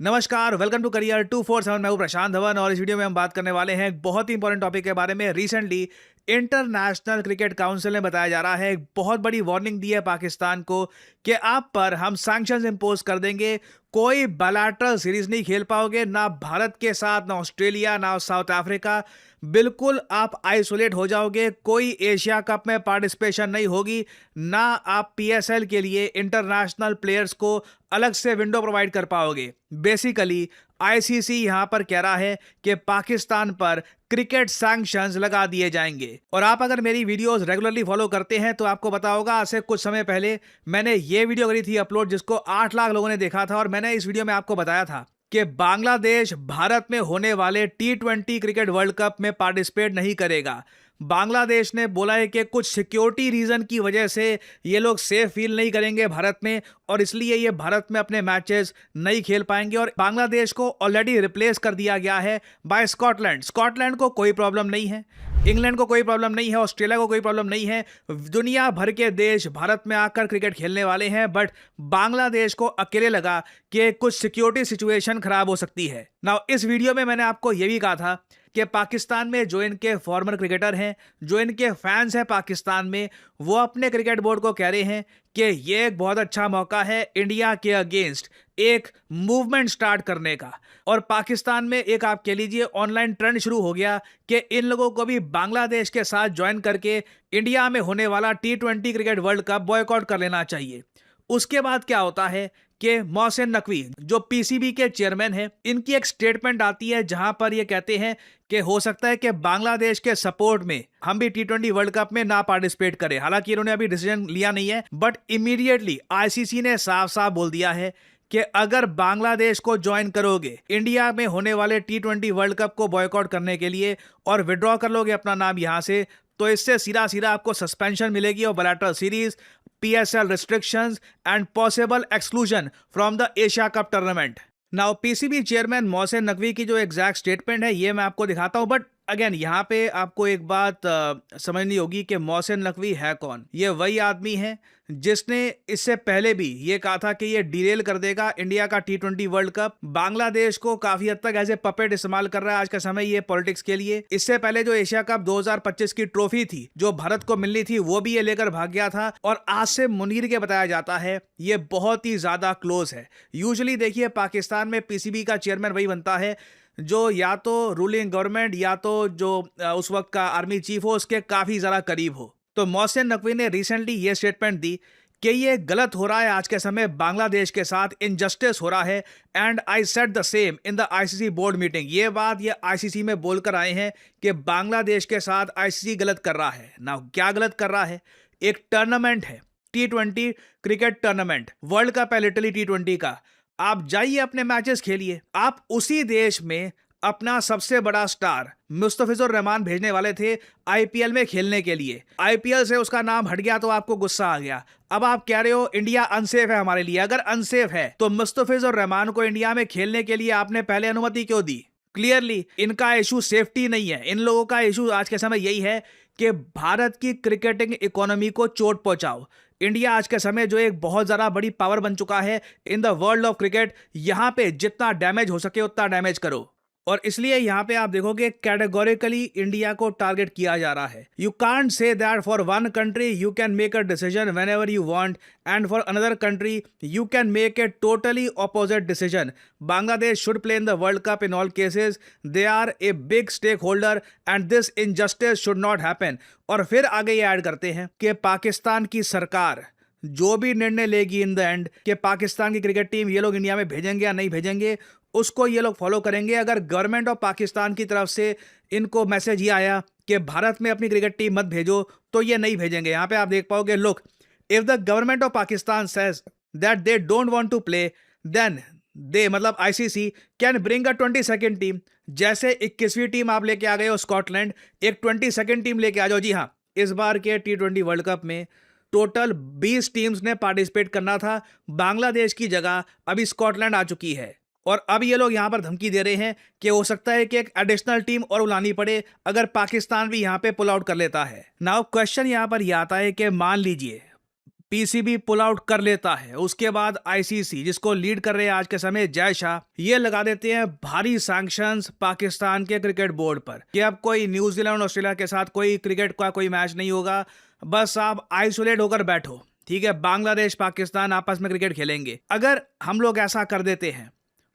नमस्कार, welcome to career 247। मैं हूं प्रशांत धवन और इस वीडियो में हम बात करने वाले हैं एक बहुत ही इंपॉर्टेंट टॉपिक के बारे में। रिसेंटली इंटरनेशनल क्रिकेट काउंसिल ने बताया जा रहा है, एक बहुत बड़ी वार्निंग दी है पाकिस्तान को कि आप पर हम सैंक्शंस इंपोज कर देंगे। कोई बायलैटरल सीरीज नहीं खेल पाओगे, ना भारत के साथ, ना ऑस्ट्रेलिया, ना साउथ अफ्रीका। बिल्कुल आप आइसोलेट हो जाओगे। कोई एशिया कप में पार्टिसिपेशन नहीं होगी, ना आप पीएसएल के लिए इंटरनेशनल प्लेयर्स को अलग से विंडो प्रोवाइड कर पाओगे। बेसिकली आईसीसी यहां पर कह रहा है कि पाकिस्तान पर क्रिकेट सैंक्शंस लगा दिए जाएंगे। और आप अगर मेरी वीडियोस रेगुलरली फॉलो करते हैं तो आपको पता होगा, आज से कुछ समय पहले मैंने ये वीडियो करी थी अपलोड, जिसको 8 लाख लोगों ने देखा था। और मैंने इस वीडियो में आपको बताया था कि बांग्लादेश भारत में होने वाले T20 क्रिकेट वर्ल्ड कप में पार्टिसिपेट नहीं करेगा। बांग्लादेश ने बोला है कि कुछ सिक्योरिटी रीजन की वजह से ये लोग सेफ फील नहीं करेंगे भारत में, और इसलिए ये भारत में अपने मैचेस नहीं खेल पाएंगे। और बांग्लादेश को ऑलरेडी रिप्लेस कर दिया गया है बाय स्कॉटलैंड। स्कॉटलैंड को कोई प्रॉब्लम नहीं है, इंग्लैंड को कोई प्रॉब्लम नहीं है, ऑस्ट्रेलिया को कोई प्रॉब्लम नहीं है। दुनिया भर के देश भारत में आकर क्रिकेट खेलने वाले हैं, बट बांग्लादेश को अकेले लगा कि कुछ सिक्योरिटी सिचुएशन खराब हो सकती है। नाउ इस वीडियो में मैंने आपको यह भी कहा था कि पाकिस्तान में जो इनके फॉर्मर क्रिकेटर हैं, जो इनके फैंस हैं पाकिस्तान में, वो अपने क्रिकेट बोर्ड को कह रहे हैं कि ये एक बहुत अच्छा मौका है इंडिया के अगेंस्ट एक मूवमेंट स्टार्ट करने का। और पाकिस्तान में एक, आप कह लीजिए, ऑनलाइन ट्रेंड शुरू हो गया कि इन लोगों को भी बांग्लादेश के साथ ज्वाइन करके इंडिया में होने वाला T20 cricket world cup boycott कर लेना चाहिए। उसके बाद क्या होता है कि मोहसिन नकवी जो पीसीबी के चेयरमैन हैं, इनकी एक स्टेटमेंट आती है जहां पर ये कहते हैं कि हो सकता है कि बांग्लादेश के सपोर्ट में हम भी T20 वर्ल्ड कप में ना पार्टिसिपेट करें। हालांकि इन्होंने अभी डिसीजन लिया नहीं है, बट इमीडिएटली आईसीसी ने साफ साफ बोल दिया है कि अगर बांग्लादेश को ज्वाइन करोगे इंडिया में होने वाले T20 वर्ल्ड कप को बॉयकॉट करने के लिए और विड्रॉ कर लोगे अपना नाम यहां से, तो इससे सीधा सीधा आपको सस्पेंशन मिलेगी और bilateral series, PSL restrictions and possible exclusion from the Asia Cup tournament. Now PCB chairman Mohsin Naqvi की जो एग्जैक्ट स्टेटमेंट है ये मैं आपको दिखाता हूं, बट अगेन यहाँ पे आपको एक बात समझनी होगी कि मोहसिन नकवी है कौन। ये वही आदमी है जिसने इससे पहले भी ये कहा था कि ये डिरेल कर देगा इंडिया का T20 वर्ल्ड कप। बांग्लादेश को काफी हद तक ऐसे पपेट इस्तेमाल कर रहा है आज का समय ये पॉलिटिक्स के लिए। इससे पहले जो एशिया कप 2025 की ट्रॉफी थी जो भारत को मिलनी थी, वो भी ये लेकर भाग गया था। और आसिम मुनीर के बताया जाता है ये बहुत ही ज्यादा क्लोज है। यूजुअली देखिए पाकिस्तान में पीसीबी का चेयरमैन वही बनता है जो या तो रूलिंग गवर्नमेंट या तो जो उस वक्त का आर्मी चीफ हो उसके काफी ज्यादा करीब हो। तो मोहसिन नकवी ने रिसेंटली ये स्टेटमेंट दी कि ये गलत हो रहा है, आज के समय बांग्लादेश के साथ इनजस्टिस हो रहा है, and I said the same in the ICC board meeting. ये बात ये आईसीसी में बोलकर आए हैं कि बांग्लादेश के साथ आईसीसी गलत कर रहा है ना। क्या गलत कर रहा है? एक टूर्नामेंट है T20 cricket tournament, world cup है लिटरली T20 का। आप जाइए अपने मैचेस खेलिए। आप उसी देश में अपना सबसे बड़ा स्टार मुस्तफिजुर रहमान भेजने वाले थे आईपीएल में खेलने के लिए। आईपीएल से उसका नाम हट गया तो आपको गुस्सा आ गया। अब आप कह रहे हो इंडिया अनसेफ है हमारे लिए। अगर अनसेफ है तो मुस्तफिजुर रहमान को इंडिया में खेलने के लिए आपने पहले अनुमति क्यों दी? क्लियरली इनका इशू सेफ्टी नहीं है। इन लोगों का इशू आज के समय यही है कि भारत की क्रिकेटिंग इकोनॉमी को चोट पहुंचाओ। इंडिया आज के समय जो एक बहुत ज़्यादा बड़ी पावर बन चुका है इन द वर्ल्ड ऑफ क्रिकेट, यहां पे जितना डैमेज हो सके उतना डैमेज करो। और इसलिए यहां पे आप देखोगे कैटेगोरिकली इंडिया को टारगेट किया जा रहा है। You can't say that for one country you can make a decision whenever you want and for another country you can make a totally opposite decision. Bangladesh should play in the World Cup in all cases. They are a big stakeholder and this injustice should not happen. और फिर आगे ये add करते हैं कि पाकिस्तान की सरकार जो भी निर्णय लेगी इन द एंड कि पाकिस्तान की क्रिकेट टीम ये लोग इंडिया में भेजेंगे या नहीं भेजेंगे, उसको ये लोग फॉलो करेंगे। अगर गवर्नमेंट ऑफ पाकिस्तान की तरफ से इनको मैसेज ये आया कि भारत में अपनी क्रिकेट टीम मत भेजो, तो ये नहीं भेजेंगे। यहां पे आप देख पाओगे, look, if the government of Pakistan says that they don't want to play, then they मतलब ICC can bring a 22nd team. जैसे 21वीं टीम आप लेके आ गए हो स्कॉटलैंड, एक 22nd टीम लेके आ जाओ। जी हाँ, इस बार के T20 वर्ल्ड कप में टोटल 20 टीम्स ने पार्टिसिपेट करना था। बांग्लादेश की जगह अभी स्कॉटलैंड आ चुकी है। और अब ये लोग यहां पर धमकी दे रहे हैं कि हो सकता है कि एक एडिशनल टीम और बुलानी पड़े अगर पाकिस्तान भी यहां पे पुल आउट कर लेता है। नाउ क्वेश्चन यहां पर यह आता है कि मान लीजिए पीसीबी पुल आउट कर लेता है, उसके बाद आईसीसी, जिसको लीड कर रहे हैं आज के समय जय शाह, ये लगा देते हैं भारी सैंक्शंस पाकिस्तान के क्रिकेट बोर्ड पर कि अब कोई न्यूजीलैंड ऑस्ट्रेलिया के साथ कोई क्रिकेट का कोई मैच नहीं होगा, बस आप आइसोलेट होकर बैठो, ठीक है। बांग्लादेश पाकिस्तान आपस में क्रिकेट खेलेंगे। अगर हम लोग ऐसा कर देते हैं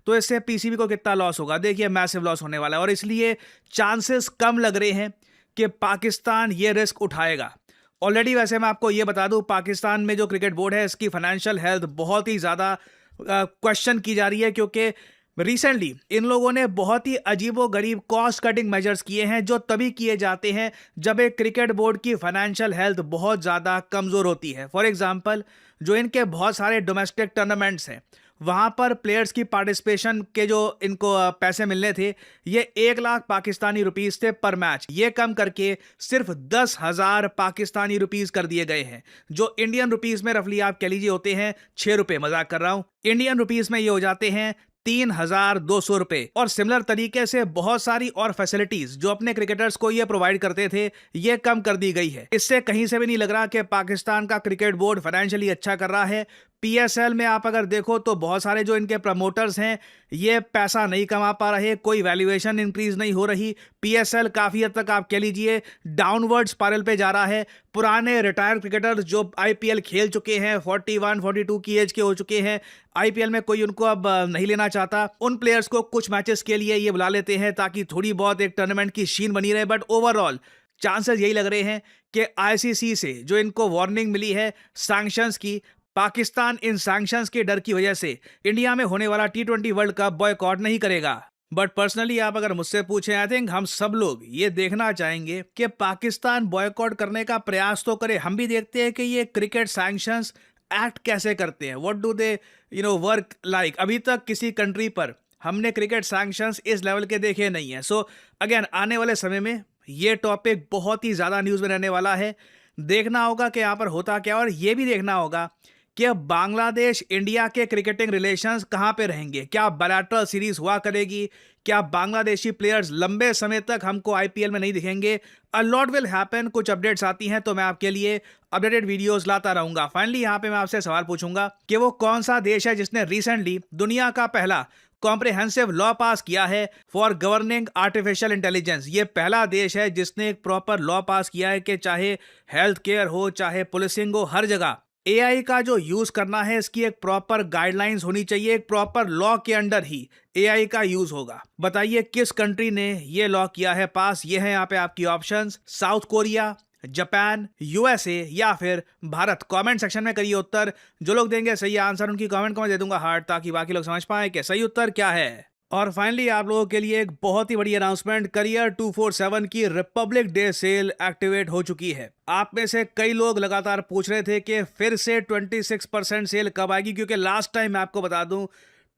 तो इससे पीसीबी को कितना लॉस होगा, देखिए मैसिव लॉस होने वाला है, और इसलिए चांसेस कम लग रहे हैं कि पाकिस्तान ये रिस्क उठाएगा। ऑलरेडी वैसे मैं आपको ये बता दूं, पाकिस्तान में जो क्रिकेट बोर्ड है इसकी फाइनेंशियल हेल्थ बहुत ही ज़्यादा क्वेश्चन की जा रही है, क्योंकि रिसेंटली इन लोगों ने बहुत ही अजीबोगरीब कॉस्ट कटिंग मेजर्स किए हैं, जो तभी किए जाते हैं जब एक क्रिकेट बोर्ड की फाइनेंशियल हेल्थ बहुत ज़्यादा कमज़ोर होती है। फॉर एग्जांपल, जो इनके बहुत सारे डोमेस्टिक टूर्नामेंट्स हैं वहाँ पर प्लेयर्स की पार्टिसिपेशन के जो इनको पैसे मिलने थे, ये 1 लाख पाकिस्तानी रुपीस थे पर मैच, ये कम करके सिर्फ 10,000 पाकिस्तानी रुपीस कर दिए गए हैं, जो इंडियन रुपीस में रफली आप कह लीजिए होते हैं 6 रुपये, मजाक कर रहा हूँ, इंडियन रुपीस में ये हो जाते हैं 3,200 रुपए। और सिमिलर तरीके से बहुत सारी और फैसिलिटीज जो अपने क्रिकेटर्स को ये प्रोवाइड करते थे, ये कम कर दी गई है। इससे कहीं से भी नहीं लग रहा कि पाकिस्तान का क्रिकेट बोर्ड फाइनेंशियली अच्छा कर रहा है। पीएसएल में आप अगर देखो तो बहुत सारे जो इनके प्रमोटर्स हैं ये पैसा नहीं कमा पा रहे, कोई वैल्यूएशन इंक्रीज नहीं हो रही। पीएसएल काफी हद तक आप कह लीजिए डाउनवर्ड स्पाइरल पे जा रहा है। पुराने रिटायर्ड क्रिकेटर्स जो आईपीएल खेल चुके हैं, 41 42 की एज के हो चुके हैं, आईपीएल में कोई उनको अब नहीं लेना चाहता, उन प्लेयर्स को कुछ मैचेस के लिए ये बुला लेते हैं ताकि थोड़ी बहुत एक टूर्नामेंट की शीन बनी रहे। बट ओवरऑल चांसेस यही लग रहे हैं कि आईसीसी से जो इनको वार्निंग मिली है सैंक्शंस की, पाकिस्तान इन सैंक्शंस के डर की वजह से इंडिया में होने वाला T20 वर्ल्ड कप बॉयकॉट नहीं करेगा। बट पर्सनली आप अगर मुझसे पूछें, आई थिंक हम सब लोग ये देखना चाहेंगे कि पाकिस्तान बॉयकॉट करने का प्रयास तो करे। हम भी देखते हैं कि ये क्रिकेट सैंक्शंस एक्ट कैसे करते हैं, what do they work like. अभी तक किसी कंट्री पर हमने क्रिकेट सैंक्शंस इस लेवल के देखे नहीं है। सो अगेन आने वाले समय में ये टॉपिक बहुत ही ज़्यादा न्यूज़ में रहने वाला है। देखना होगा कि यहाँ पर होता क्या, और ये भी देखना होगा कि अब बांग्लादेश इंडिया के क्रिकेटिंग रिलेशंस कहां पे रहेंगे। क्या बायलैटरल सीरीज हुआ करेगी, क्या बांग्लादेशी प्लेयर्स लंबे समय तक हमको आईपीएल में नहीं दिखेंगे। A lot will happen. कुछ अपडेट्स आती हैं तो मैं आपके लिए अपडेटेड वीडियोस लाता रहूंगा। फाइनली यहां पे मैं आपसे सवाल पूछूंगा कि वो कौन सा देश है जिसने रिसेंटली दुनिया का पहला कॉम्प्रिहेंसिव लॉ पास किया है फॉर गवर्निंग आर्टिफिशियल इंटेलिजेंस। ये पहला देश है जिसने एक प्रॉपर लॉ पास किया है कि चाहे हेल्थ केयर हो, चाहे पुलिसिंग हो, हर जगह एआई का जो यूज करना है इसकी एक प्रॉपर गाइडलाइंस होनी चाहिए। एक प्रॉपर लॉ के अंडर ही एआई का यूज होगा। बताइए किस कंट्री ने ये लॉ किया है पास। ये है यहाँ पे आपकी options, south Korea, Japan, USA या फिर भारत। कमेंट सेक्शन में करिए उत्तर। जो लोग देंगे सही आंसर उनकी कमेंट को मैं दे दूंगा हार्ट, ताकि बाकी लोग समझ पाए कि सही उत्तर क्या है। और फाइनली आप लोगों के लिए एक बहुत ही बड़ी अनाउंसमेंट, करियर 247 की रिपब्लिक डे सेल एक्टिवेट हो चुकी है। आप में से कई लोग लगातार पूछ रहे थे कि फिर से 26% सेल कब आएगी, क्योंकि लास्ट टाइम मैं आपको बता दूं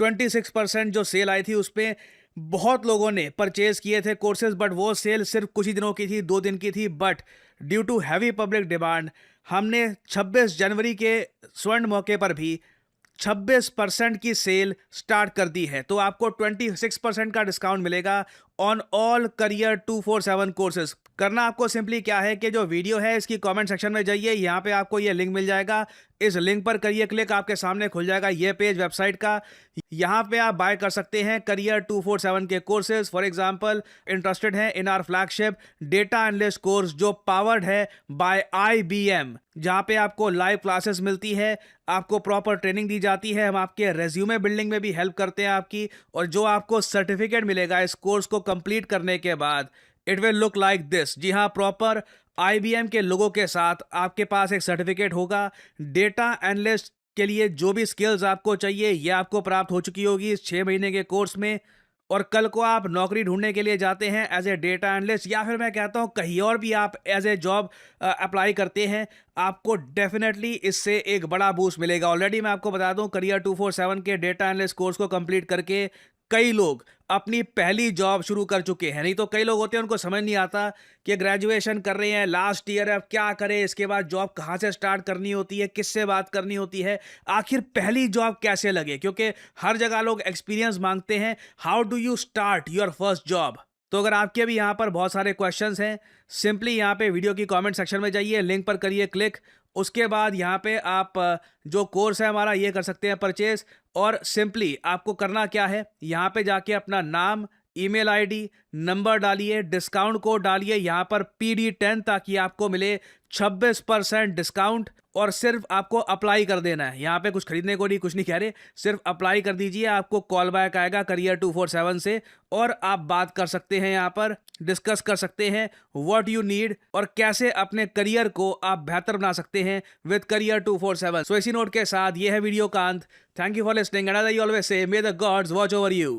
26% जो सेल आई थी उस पर बहुत लोगों ने परचेज किए थे कोर्सेज, बट वो सेल सिर्फ कुछ ही दिनों की थी, 2 दिन की थी। But due to heavy public demand हमने 26 जनवरी के स्वर्ण मौके पर भी 26% की सेल स्टार्ट कर दी है। तो आपको 26% का डिस्काउंट मिलेगा ऑन ऑल करियर 247 कोर्सेज। करना आपको सिंपली क्या है कि जो वीडियो है इसकी कमेंट सेक्शन में जाइए, यहाँ पे आपको ये लिंक मिल जाएगा, इस लिंक पर करिए क्लिक, आपके सामने खुल जाएगा ये पेज वेबसाइट का। यहाँ पे आप बाय कर सकते हैं करियर 247 के कोर्सेज। फॉर एग्जांपल इंटरेस्टेड हैं in our flagship data analyst course जो पावर्ड है बाय IBM, जहाँ पे आपको लाइव क्लासेस मिलती है, आपको प्रॉपर ट्रेनिंग दी जाती है, हम आपके रेज्यूमे बिल्डिंग में भी हेल्प करते हैं आपकी, और जो आपको सर्टिफिकेट मिलेगा इस कोर्स को कंप्लीट करने के बाद it will look like this. जी हाँ, प्रॉपर IBM के लोगों के साथ आपके पास एक सर्टिफिकेट होगा। डेटा एनालिस्ट के लिए जो भी स्किल्स आपको चाहिए ये आपको प्राप्त हो चुकी होगी इस 6 महीने के कोर्स में। और कल को आप नौकरी ढूंढने के लिए जाते हैं एज ए डेटा एनालिस्ट, या फिर मैं कहता हूं कहीं और भी आप एज ए जॉब अप्लाई करते हैं, आपको डेफिनेटली इससे एक बड़ा बूस्ट मिलेगा। ऑलरेडी मैं आपको बता दूं करियर 247 के डेटा एनालिस्ट कोर्स को कंप्लीट करके कई लोग अपनी पहली जॉब शुरू कर चुके हैं। नहीं तो कई लोग होते हैं उनको समझ नहीं आता कि ग्रेजुएशन कर रहे हैं, लास्ट ईयर है, अब क्या करें, इसके बाद जॉब कहाँ से स्टार्ट करनी होती है, किससे बात करनी होती है, आखिर पहली जॉब कैसे लगे, क्योंकि हर जगह लोग एक्सपीरियंस मांगते हैं। How do you start your first job. तो अगर आपके भी यहाँ पर बहुत सारे क्वेश्चंस हैं, सिंपली यहाँ पे वीडियो की कमेंट सेक्शन में जाइए, लिंक पर करिए क्लिक उसके बाद यहाँ पे आप जो कोर्स है हमारा ये कर सकते हैं परचेज। और सिंपली आपको करना क्या है, यहाँ पे जाके अपना नाम, ईमेल आईडी, नंबर डालिए, डिस्काउंट कोड डालिए यहाँ पर PD10, ताकि आपको मिले 26% डिस्काउंट। और सिर्फ आपको अप्लाई कर देना है, यहाँ पे कुछ खरीदने को नहीं, कुछ नहीं कह रहे, सिर्फ अप्लाई कर दीजिए। आपको कॉल बैक आएगा करियर 247 से और आप बात कर सकते हैं, यहाँ पर डिस्कस कर सकते हैं व्हाट यू नीड और कैसे अपने करियर को आप बेहतर बना सकते हैं विद करियर 247। सो इसी नोट के साथ ये है वीडियो का अंत। Thank you for listening and as I always say, may the gods watch over you.